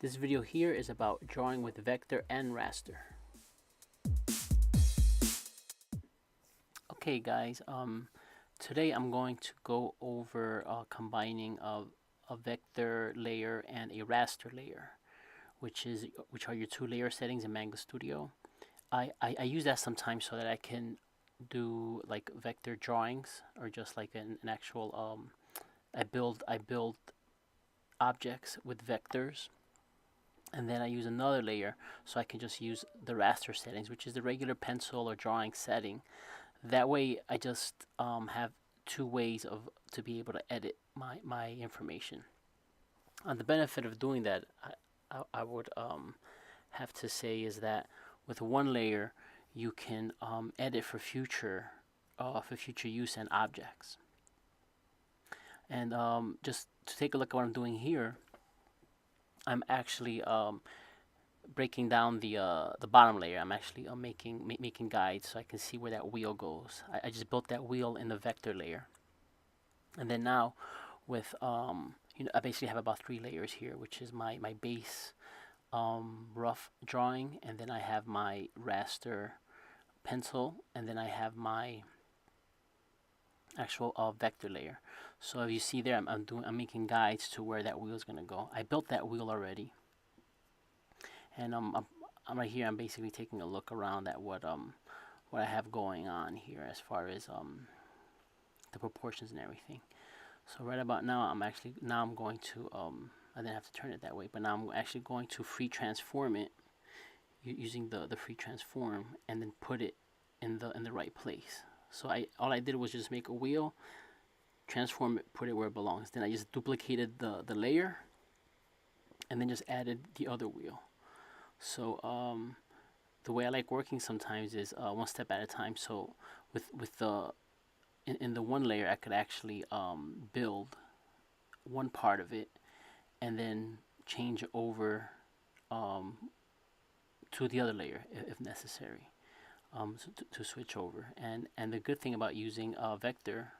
This video here is about drawing with vector and raster. Okay guys, today I'm going to go over combining a vector layer and a raster layer, which are your two layer settings in Manga Studio. I use that sometimes so that I can do like vector drawings or just like an actual I build objects with vectors, and then I use another layer so I can just use the raster settings, which is the regular pencil or drawing setting. That way I just have two ways to be able to edit my information. The benefit of doing that, I would have to say, is that with one layer you can edit for future use and objects. And just to take a look at what I'm doing here, I'm actually breaking down the bottom layer. I'm actually making guides so I can see where that wheel goes. I just built that wheel in the vector layer, and then now with I basically have about 3 layers here, which is my base rough drawing, and then I have my raster pencil, and then I have my actual vector layer. So if you see there, I'm making guides to where that wheel is going to go. I built that wheel already, and I'm right here. I'm basically taking a look around at what I have going on here as far as the proportions and everything. So right about now, I'm going to I didn't have to turn it that way, but now I'm actually going to free transform it using the free transform, and then put it in the right place. So all I did was just make a wheel, transform it, put it where it belongs. Then I just duplicated the layer, and then just added the other wheel. So the way I like working sometimes is one step at a time. So with the in the one layer, I could actually build one part of it and then change over to the other layer if necessary. So to switch over, and the good thing about using vector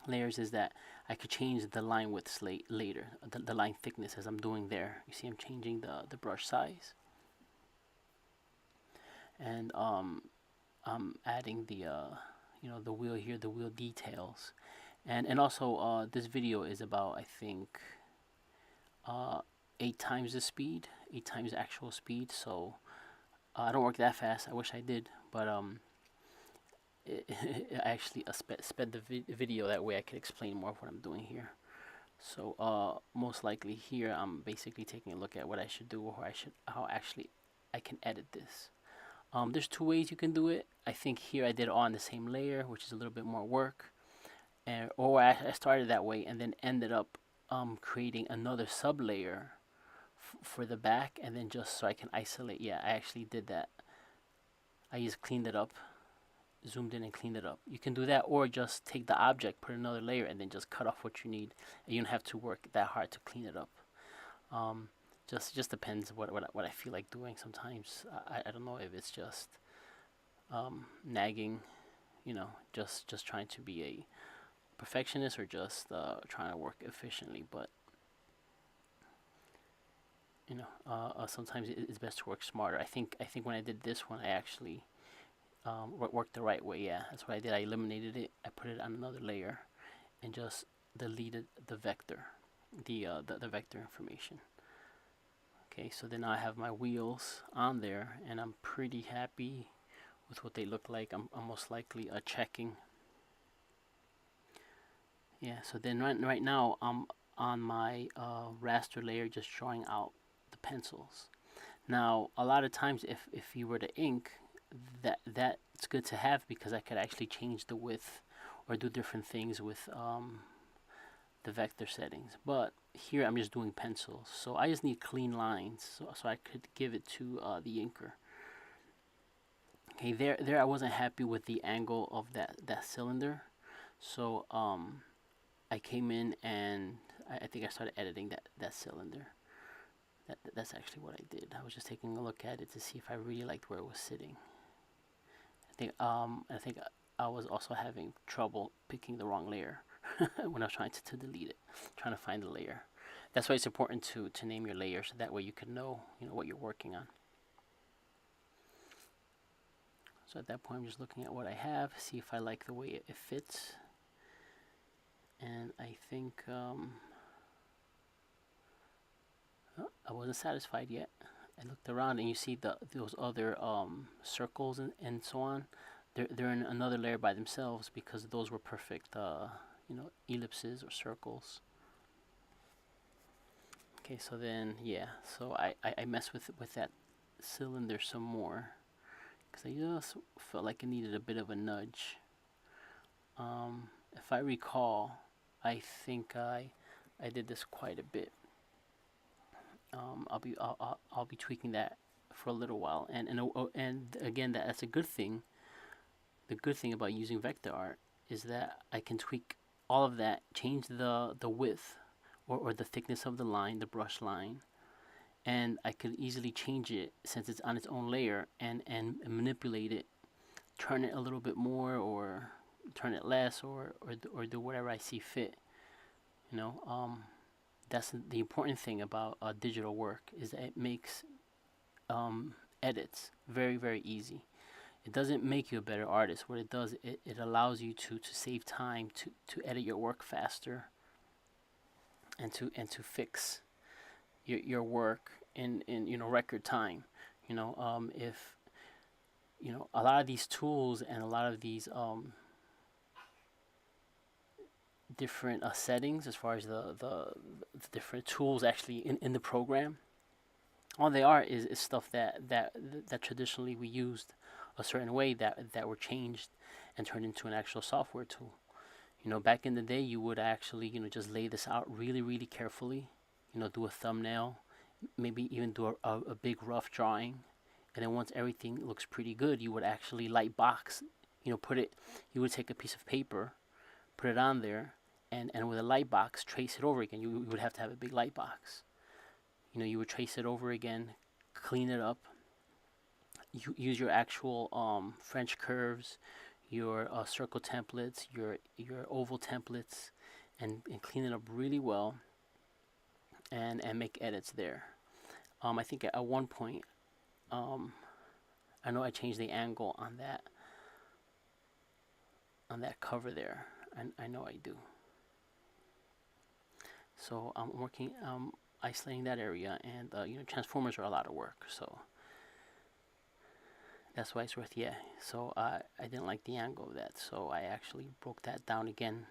layers is that I could change the line widths later, the line thickness, as I'm doing there. You see I'm changing the brush size, and I'm adding the the wheel here, the wheel details, and also this video is about, I think, 8 times the speed, 8 times the actual speed. So I don't work that fast. I wish I did, but I actually sped the video that way I could explain more of what I'm doing here. So most likely here I'm basically taking a look at what I should do, or how actually I can edit this. There's 2 ways you can do it. I think here I did it all on the same layer, which is a little bit more work, or I started that way and then ended up creating another sub layer for the back, and then just so I can isolate. Yeah, I actually did that. I just cleaned it up, zoomed in and cleaned it up. You can do that, or just take the object, put another layer, and then just cut off what you need, and you don't have to work that hard to clean it up. Just depends what I feel like doing. Sometimes I don't know if it's just nagging, just trying to be a perfectionist, or just trying to work efficiently. But sometimes it's best to work smarter. I think when I did this one, I actually worked the right way. Yeah, that's what I did. I eliminated it. I put it on another layer, and just deleted the vector, the vector information. Okay, so then I have my wheels on there, and I'm pretty happy with what they look like. I'm most likely checking. Yeah, so then right now I'm on my raster layer, just drawing out the pencils. Now a lot of times if you were to ink, that's good to have, because I could actually change the width or do different things with the vector settings. But here I'm just doing pencils, so I just need clean lines, so I could give it to the inker. Okay, there I wasn't happy with the angle of that cylinder, so I came in and I think I started editing that cylinder. That's actually what I did. I was just taking a look at it to see if I really liked where it was sitting. I think I was also having trouble picking the wrong layer when I was trying to delete it, trying to find the layer. That's why it's important to name your layers, so that way you can know, what you're working on. So at that point, I'm just looking at what I have, see if I like the way it fits. And I think I wasn't satisfied yet. I looked around, and you see those other circles and so on. They're in another layer by themselves, because those were perfect, ellipses or circles. Okay, so then so I messed with that cylinder some more, because I just felt like it needed a bit of a nudge. If I recall, I think I did this quite a bit. I'll be tweaking that for a little while, and again, that's a good thing. The good thing about using vector art is that I can tweak all of that, change the width or the thickness of the line, the brush line, and I could easily change it since it's on its own layer, and manipulate it, turn it a little bit more or turn it less, or do whatever I see fit. That's the important thing about digital work, is that it makes edits very, very easy. It doesn't make you a better artist. What it does, it allows you to save time, to edit your work faster, and to fix your work in record time. If a lot of these tools and a lot of these different settings, as far as the different tools actually in the program, all they are is stuff that traditionally we used a certain way, that were changed and turned into an actual software tool. Back in the day, you would actually just lay this out really, really carefully. Do a thumbnail, maybe even do a big rough drawing, and then once everything looks pretty good, you would actually light box. You would take a piece of paper, put it on there, and with a light box, trace it over again. You would have to have a big light box. You would trace it over again, clean it up. You use your actual French curves, your circle templates, your oval templates, and clean it up really well, and make edits there. I think at one point, I know I changed the angle on that cover there. I know I do. So I'm working, isolating that area, and transformers are a lot of work, so that's why it's worth. So I didn't like the angle of that, so I actually broke that down again.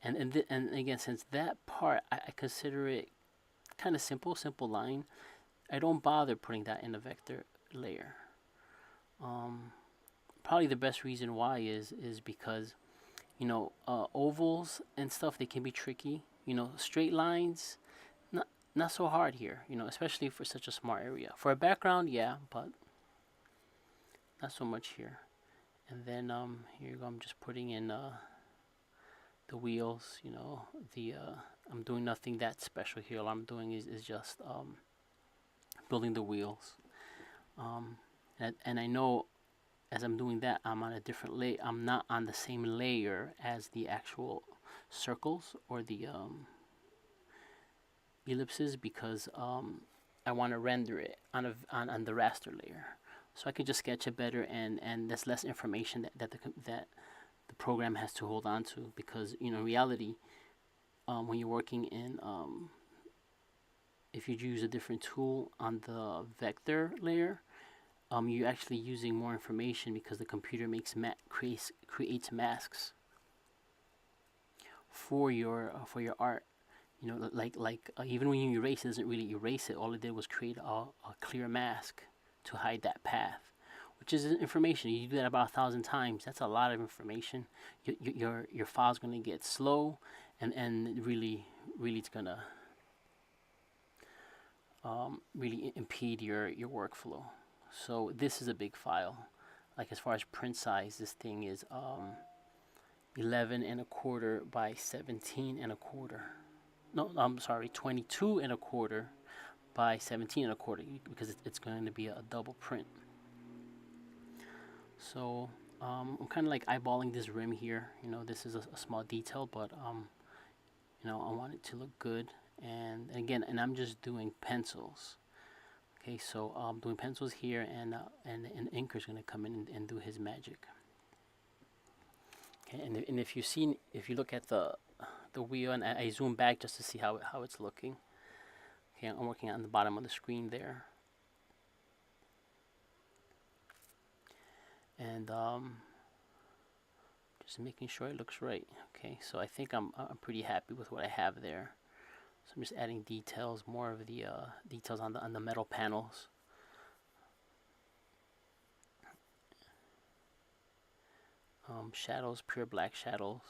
And again, since that part, I consider it kind of simple line, I don't bother putting that in the vector layer. Probably the best reason why is because ovals and stuff, they can be tricky. Straight lines, not so hard here. Especially for such a small area. For a background, yeah, but not so much here. And then here you go. I'm just putting in the wheels. I'm doing nothing that special here. All I'm doing is just building the wheels. And I know, as I'm doing that, I'm on a different layer. I'm not on the same layer as the actual circles or the ellipses, because I want to render it on the raster layer, so I can just sketch it better, and there's less information that the program has to hold on to, because in reality, when you're working in if you use a different tool on the vector layer, you're actually using more information, because the computer creates masks for your art. Even when you erase, it doesn't really erase it. All it did was create a clear mask to hide that path, which is information. You do that about 1,000 times. That's a lot of information. Your file's gonna get slow, and really it's gonna really impede your workflow. So this is a big file. Like, as far as print size, this thing is 11 1/4 by 17 1/4. No, I'm sorry, 22 1/4 by 17 1/4, because it's going to be a double print. So I'm kind of like eyeballing this rim here. This is a small detail, but I want it to look good, And again, and I'm just doing pencils. Okay, so I'm doing pencils here, and an inker's gonna come in and do his magic. Okay, and if if you look at the wheel, and I zoom back just to see how it's looking. Okay, I'm working on the bottom of the screen there, and just making sure it looks right. Okay, so I think I'm pretty happy with what I have there. So I'm just adding details, more of the details on the metal panels. Shadows, pure black shadows.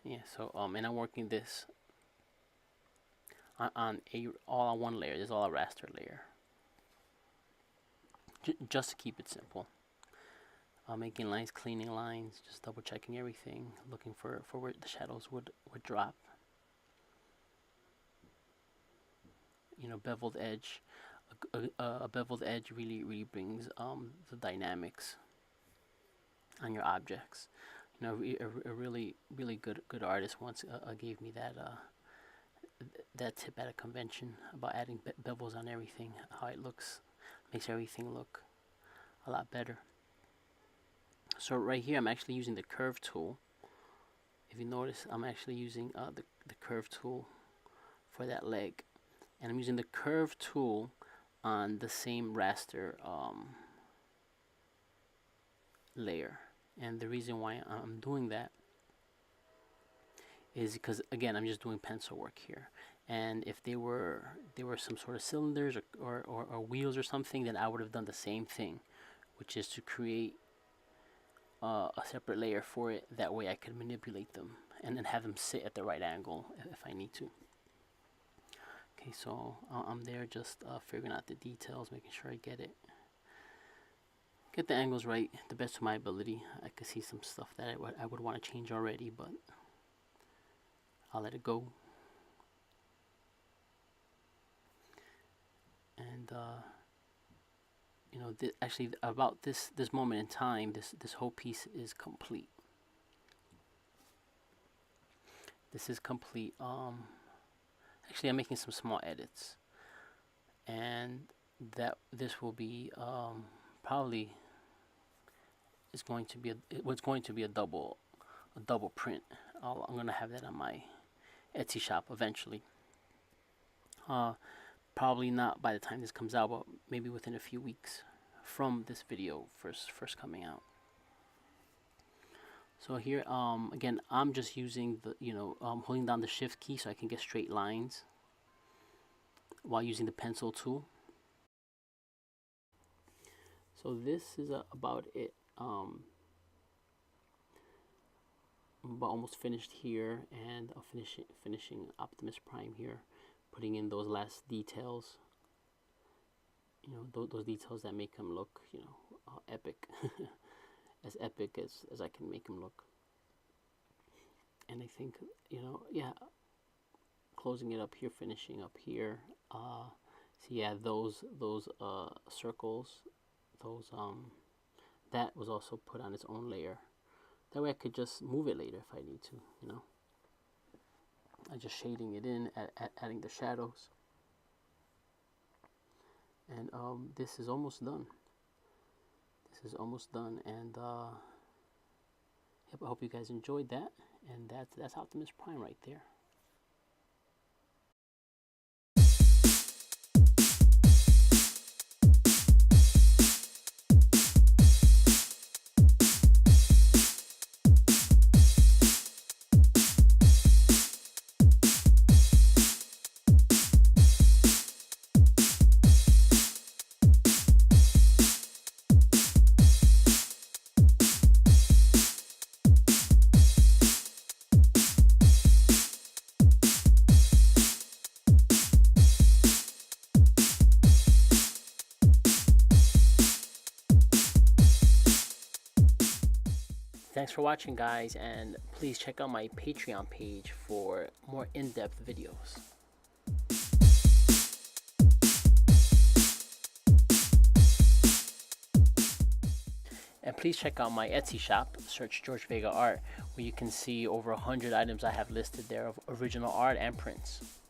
Yeah, so and I'm working this on all on one layer. This is all a raster layer, just to keep it simple. Making lines, cleaning lines, just double checking everything, looking for where the shadows would drop. You know, beveled edge. A beveled edge really brings the dynamics on your objects. You know, a really good artist once gave me that tip at a convention about adding bevels on everything. How it looks makes everything look a lot better. So right here, I'm actually using the curve tool. If you notice, I'm actually using the curve tool for that leg, and I'm using the curve tool on the same raster layer. And the reason why I'm doing that is because, again, I'm just doing pencil work here. And if they were some sort of cylinders or wheels or something, then I would have done the same thing, which is to create a separate layer for it. That way I could manipulate them and then have them sit at the right angle if I need to. Okay, so I'm there just figuring out the details, making sure I get the angles right the best of my ability. I could see some stuff that I would want to change already, but I'll let it go. And you know, actually about this moment in time, this whole piece is complete. This is complete. Actually, I'm making some small edits, and that this will be probably is going to be a double print. I'm gonna have that on my Etsy shop eventually. Probably not by the time this comes out, but maybe within a few weeks from this video first coming out. So here, again, I'm just using the, holding down the shift key so I can get straight lines while using the pencil tool. So this is about it. I'm about almost finished here, and I'll finishing Optimus Prime here, putting in those last details. You know, those details that make him look, epic, as epic as I can make him look. And I think, yeah, closing it up here, finishing up here. So yeah, those circles, that was also put on its own layer. That way I could just move it later if I need to, I'm just shading it in, adding the shadows. And this is almost done. And yep, I hope you guys enjoyed that. And that's Optimus Prime right there. Thanks for watching, guys, and please check out my Patreon page for more in-depth videos. And please check out my Etsy shop, search George Vega Art, where you can see over 100 items I have listed there of original art and prints.